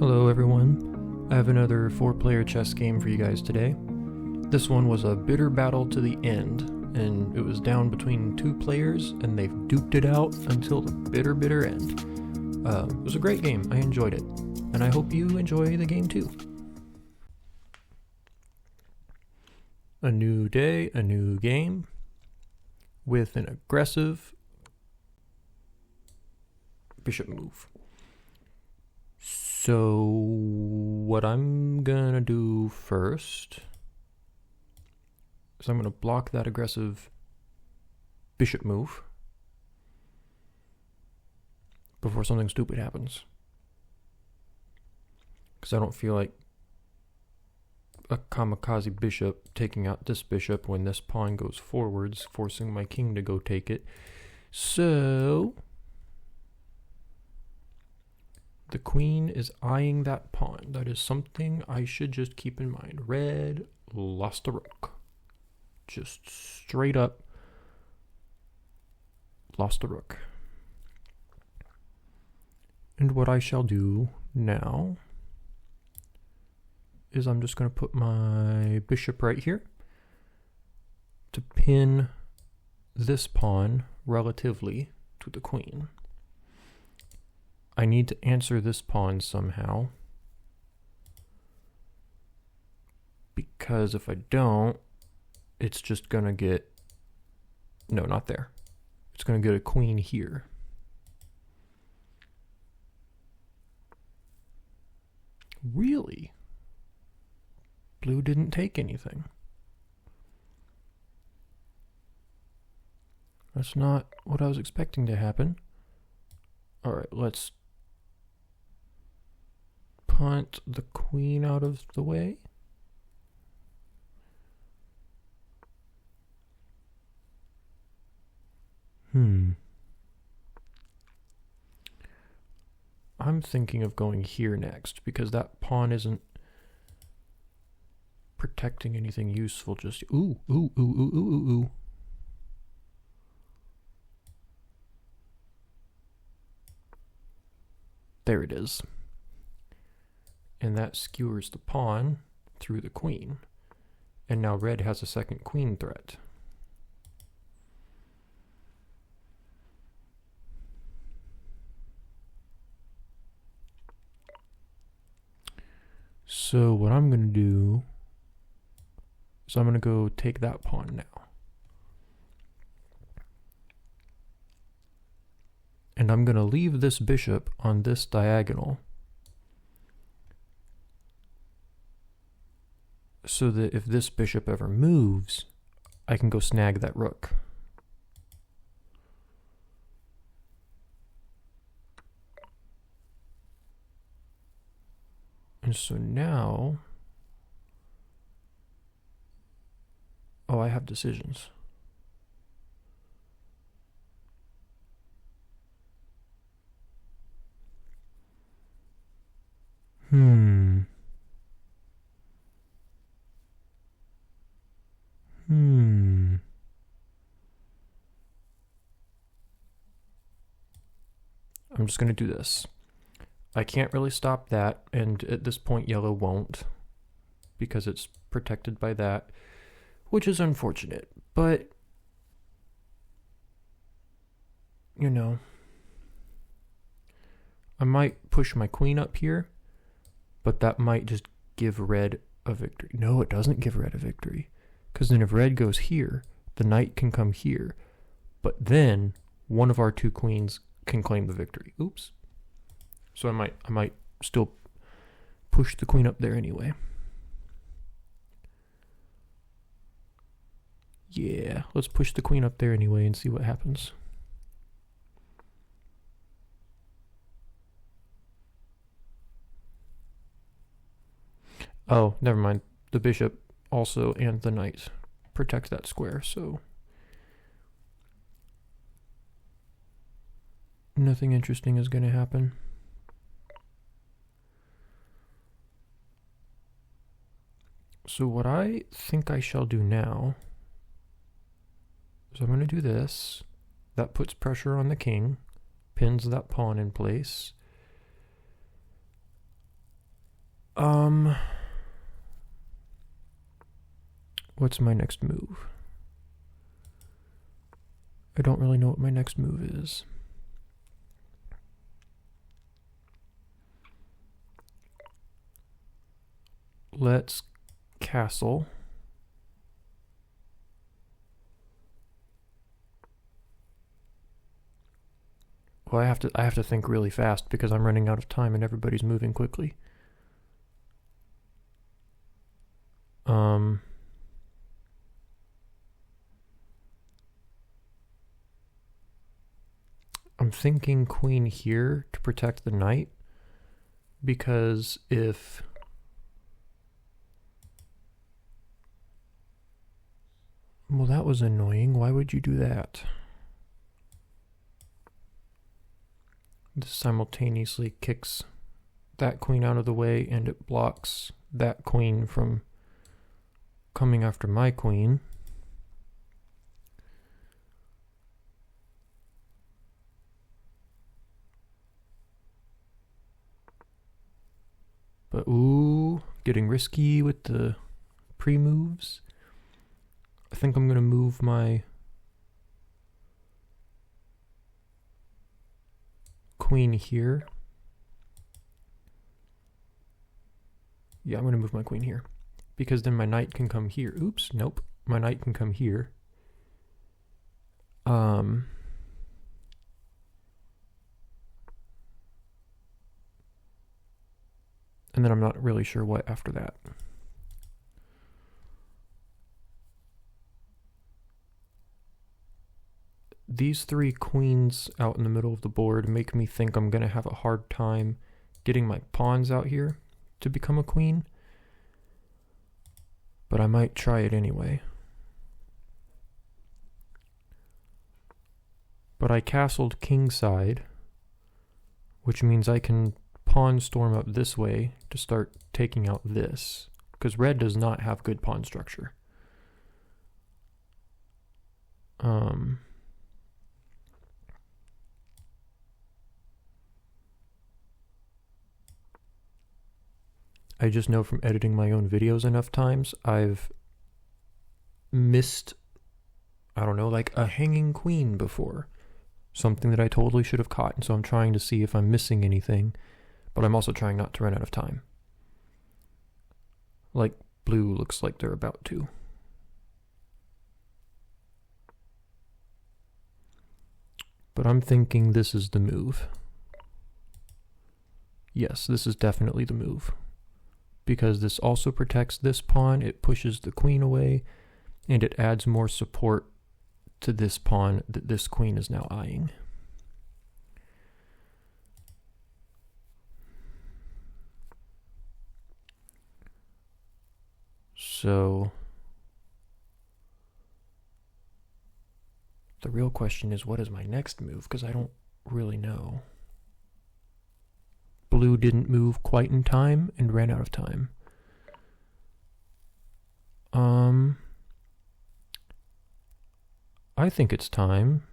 Hello everyone, I have another 4-player chess game for you guys today. This one was a bitter battle to the end, and it was down between 2 players, and they've duked it out until the bitter end. It was a great game, I enjoyed it, and I hope you enjoy the game too. A new day, a new game, with an aggressive bishop move. So what I'm gonna do first is I'm gonna block that aggressive bishop move before something stupid happens, because I don't feel like a kamikaze bishop taking out this bishop when this pawn goes forwards, forcing my king to go take it. So the queen is eyeing that pawn. That is something I should just keep in mind. Red lost a rook. Just straight up lost a rook. And what I shall do now is I'm just going to put my bishop right here to pin this pawn relatively to the queen. I need to answer this pawn somehow, because if I don't, it's just gonna get, no, not there. It's gonna get a queen here. Really? Blue didn't take anything. That's not what I was expecting to happen. All right, let's punt the queen out of the way. I'm thinking of going here next, because that pawn isn't protecting anything useful just... Ooh. There it is. And that skewers the pawn through the queen. And now red has a second queen threat. So what I'm going to do is I'm going to go take that pawn now. And I'm going to leave this bishop on this diagonal so that if this bishop ever moves, I can go snag that rook. And so now, oh, I have decisions. I'm just going to do this. I can't really stop that, and at this point yellow won't, because it's protected by that, which is unfortunate, but you know, I might push my queen up here, but that might just give red a victory. No, it doesn't give red a victory, because then if red goes here, the knight can come here, but then one of our 2 queens can claim the victory. Oops. So I might still push the queen up there anyway. Yeah, let's push the queen up there anyway and see what happens. Oh, never mind. The bishop also and the knight protect that square, so nothing interesting is going to happen. So what I think I shall do now is I'm going to do this. That puts pressure on the king, pins that pawn in place. What's my next move? I don't really know what my next move is. Let's castle. Well, I have to think really fast because I'm running out of time and everybody's moving quickly. I'm thinking queen here to protect the knight, because if well, that was annoying. Why would you do that? This simultaneously kicks that queen out of the way, and it blocks that queen from coming after my queen. But ooh, getting risky with the pre-moves. I think I'm going to move my queen here. Yeah, I'm going to move my queen here, because then my knight can come here. Oops, nope. My knight can come here. And then I'm not really sure what after that. These three queens out in the middle of the board make me think I'm going to have a hard time getting my pawns out here to become a queen. But I might try it anyway. But I castled kingside, which means I can pawn storm up this way to start taking out this, because red does not have good pawn structure. I just know from editing my own videos enough times, I've missed, I don't know, like a hanging queen before. Something that I totally should have caught, and so I'm trying to see if I'm missing anything, but I'm also trying not to run out of time. Like, blue looks like they're about to. But I'm thinking this is the move. Yes, this is definitely the move. Because this also protects this pawn, it pushes the queen away, and it adds more support to this pawn that this queen is now eyeing. So the real question is, what is my next move? Because I don't really know. Blue didn't move quite in time and ran out of time. I think it's time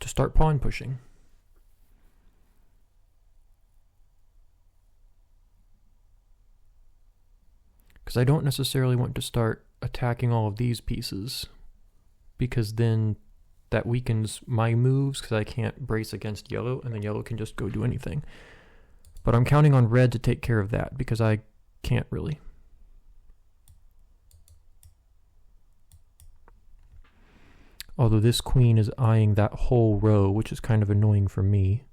to start pawn pushing. Because I don't necessarily want to start attacking all of these pieces, because then that weakens my moves, because I can't brace against yellow, and then yellow can just go do anything. But I'm counting on red to take care of that, because I can't really. Although this queen is eyeing that whole row, which is kind of annoying for me.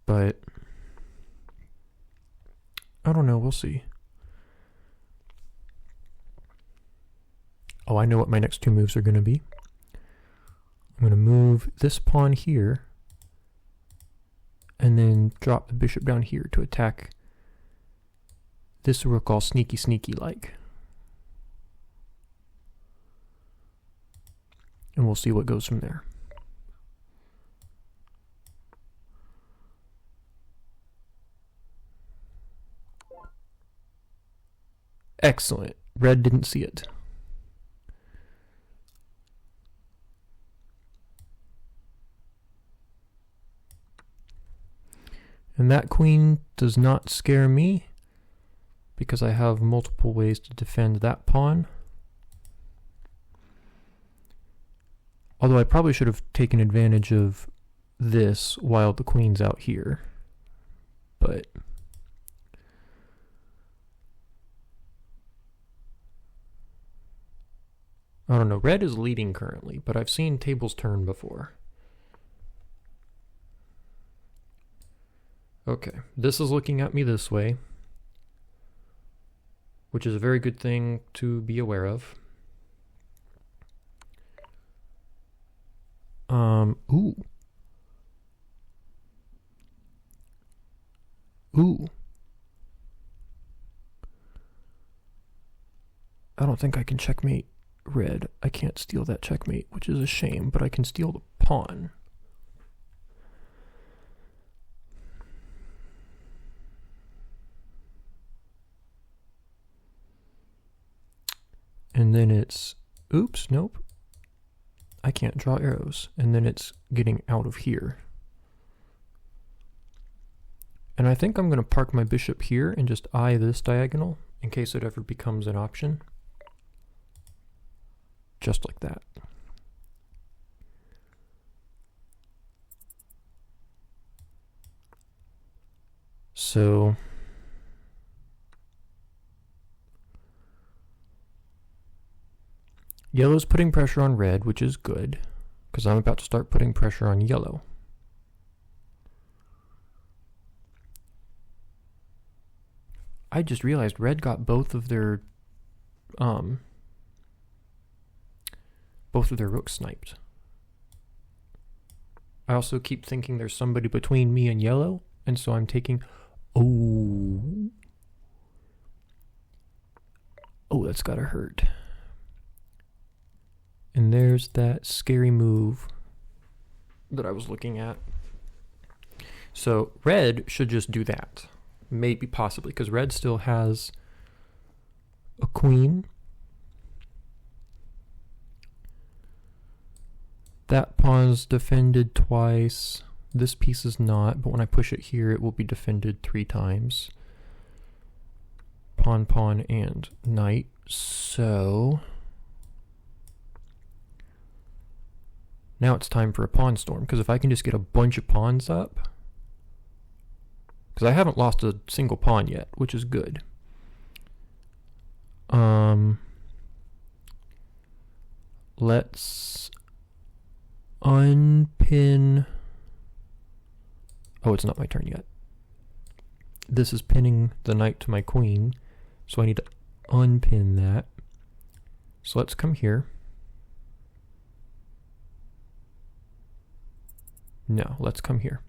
But I don't know, we'll see. Oh, I know what my next two moves are going to be. I'm going to move this pawn here, and then drop the bishop down here to attack this rook all sneaky like. And we'll see what goes from there. Excellent. Red didn't see it. And that queen does not scare me because I have multiple ways to defend that pawn. Although I probably should have taken advantage of this while the queen's out here. But I don't know. Red is leading currently, but I've seen tables turn before. Okay, this is looking at me this way, which is a very good thing to be aware of. Ooh. Ooh. I don't think I can checkmate red. I can't steal that checkmate, which is a shame, but I can steal the pawn. And then it's, oops, nope. I can't draw arrows. And then it's getting out of here. And I think I'm going to park my bishop here and just eye this diagonal in case it ever becomes an option. Just like that. So yellow's putting pressure on red, which is good, because I'm about to start putting pressure on yellow. I just realized red got both of their rooks sniped. I also keep thinking there's somebody between me and yellow, and so I'm taking... Oh, that's gotta hurt. And there's that scary move that I was looking at. So red should just do that. Maybe, possibly, because red still has a queen. That pawn's defended twice. This piece is not, but when I push it here, it will be defended 3 times. Pawn, pawn, and knight. So now it's time for a pawn storm, because if I can just get a bunch of pawns up, because I haven't lost a single pawn yet, which is good. Let's unpin... Oh, it's not my turn yet. This is pinning the knight to my queen, so I need to unpin that. So let's come here. No, let's come here.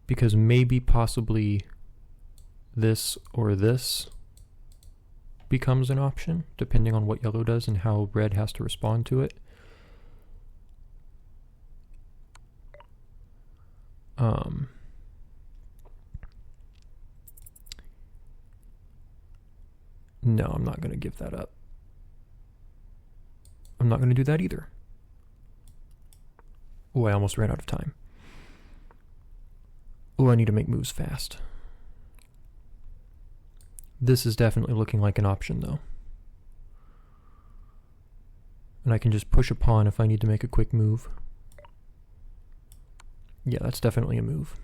Because maybe, possibly, this or this becomes an option, depending on what yellow does and how red has to respond to it. No, I'm not going to give that up. I'm not going to do that either. Oh, I almost ran out of time. Oh, I need to make moves fast. This is definitely looking like an option, though. And I can just push a pawn if I need to make a quick move. Yeah, that's definitely a move.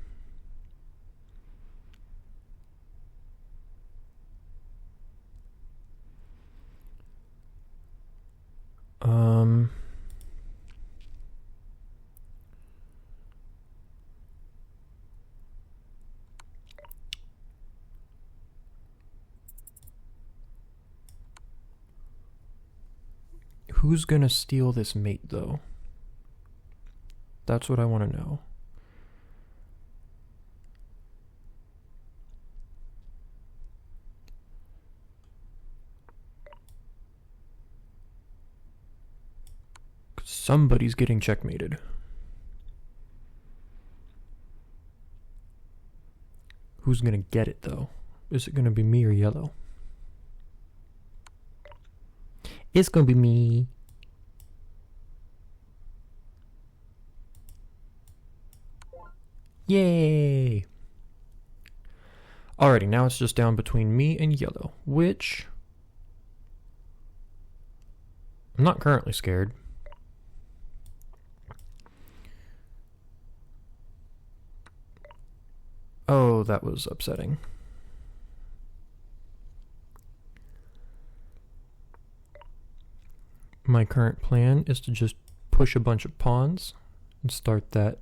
Who's gonna steal this mate, though? That's what I want to know. Somebody's getting checkmated. Who's gonna get it, though? Is it gonna be me or yellow? It's gonna be me. Yay! Alrighty, now it's just down between me and yellow, which I'm not currently scared. Oh, that was upsetting. My current plan is to just push a bunch of pawns and start that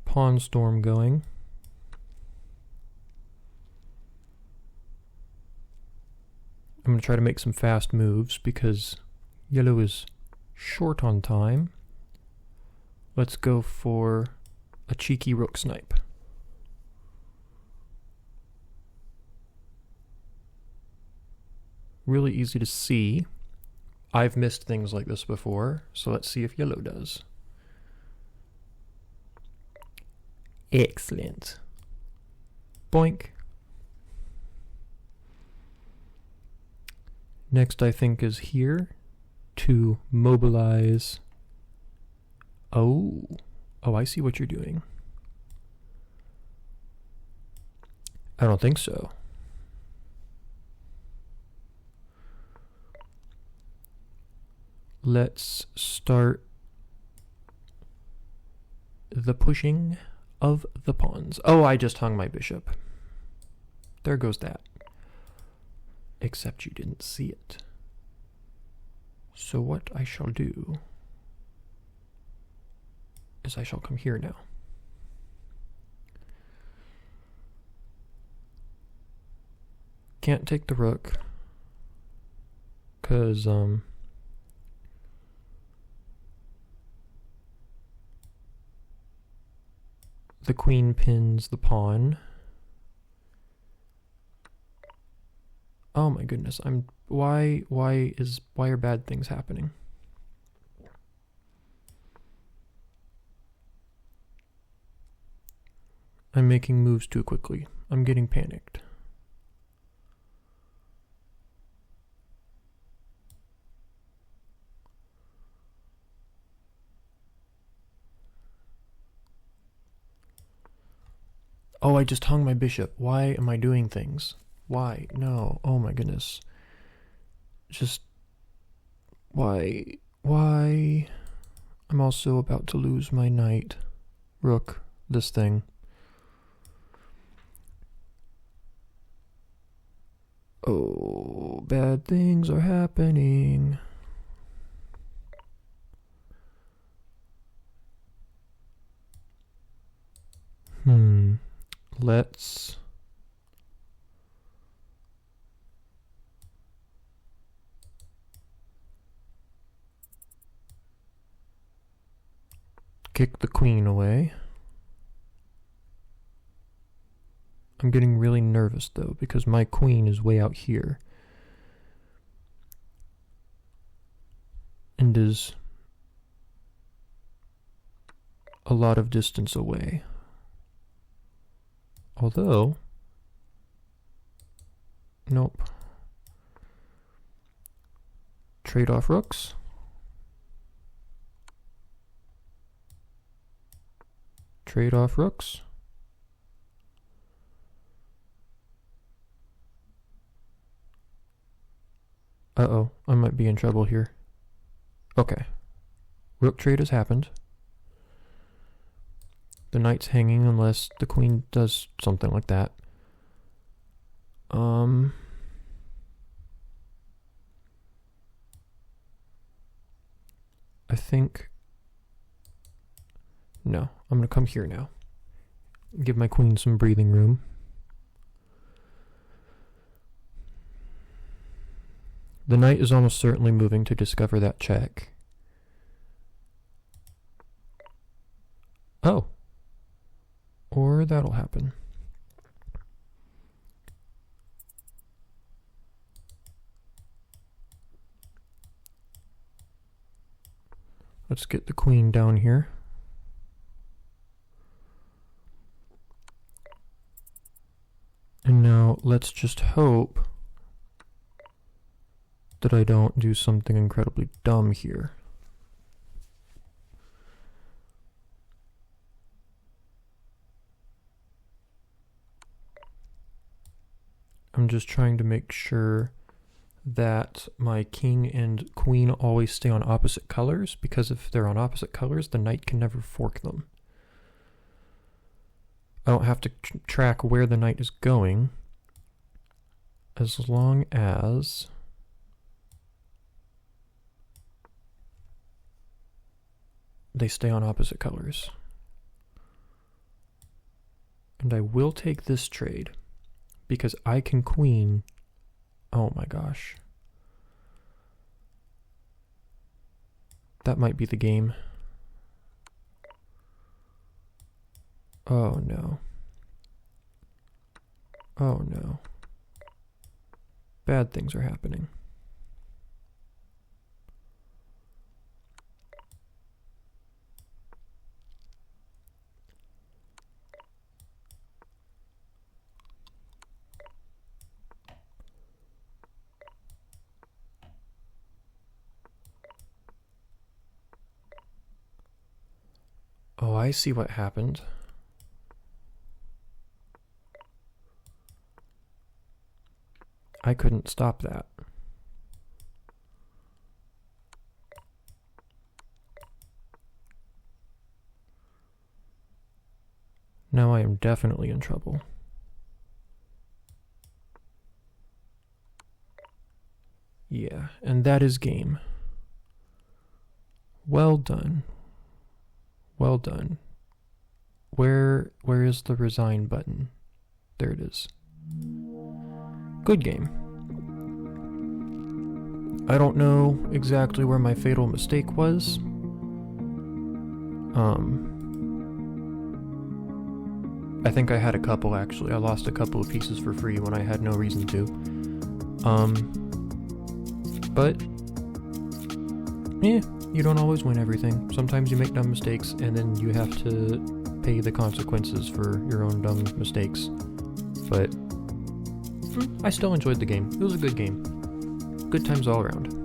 pawn storm going. I'm going to try to make some fast moves because yellow is short on time. Let's go for a cheeky rook snipe. Really easy to see. I've missed things like this before, so let's see if yellow does. Excellent. Boink. Next, I think, is here to mobilize. Oh, I see what you're doing. I don't think so. Let's start the pushing of the pawns. Oh, I just hung my bishop. There goes that. Except you didn't see it. So what I shall do is I shall come here now. Can't take the rook, because the queen pins the pawn. Oh my goodness, why are bad things happening? I'm making moves too quickly. I'm getting panicked. Oh, I just hung my bishop. Why am I doing things? Why? No. Oh my goodness. Just... Why? Why? I'm also about to lose my knight. Rook. This thing. Oh, bad things are happening. Let's... kick the queen away. I'm getting really nervous though, because my queen is way out here. And is a lot of distance away. Although, nope. Trade off rooks. Trade off rooks. Uh-oh, I might be in trouble here. Okay. Rook trade has happened. The knight's hanging unless the queen does something like that. I think... No, I'm going to come here now. Give my queen some breathing room. The knight is almost certainly moving to discover that check. Oh. Or that'll happen. Let's get the queen down here. And now let's just hope that I don't do something incredibly dumb here. just trying to make sure that my king and queen always stay on opposite colors, because if they're on opposite colors, the knight can never fork them. I don't have to track where the knight is going, as long as they stay on opposite colors. And I will take this trade, because I can queen. Oh my gosh. That might be the game. Oh no. Oh no. Bad things are happening. Oh, I see what happened. I couldn't stop that. Now I am definitely in trouble. Yeah, and that is game. Well done. Well done. Where is the resign button? There it is. Good game. I don't know exactly where my fatal mistake was. I think I had a couple, actually. I lost a couple of pieces for free when I had no reason to. But you don't always win everything. Sometimes you make dumb mistakes, and then you have to pay the consequences for your own dumb mistakes. But I still enjoyed the game. It was a good game. Good times all around.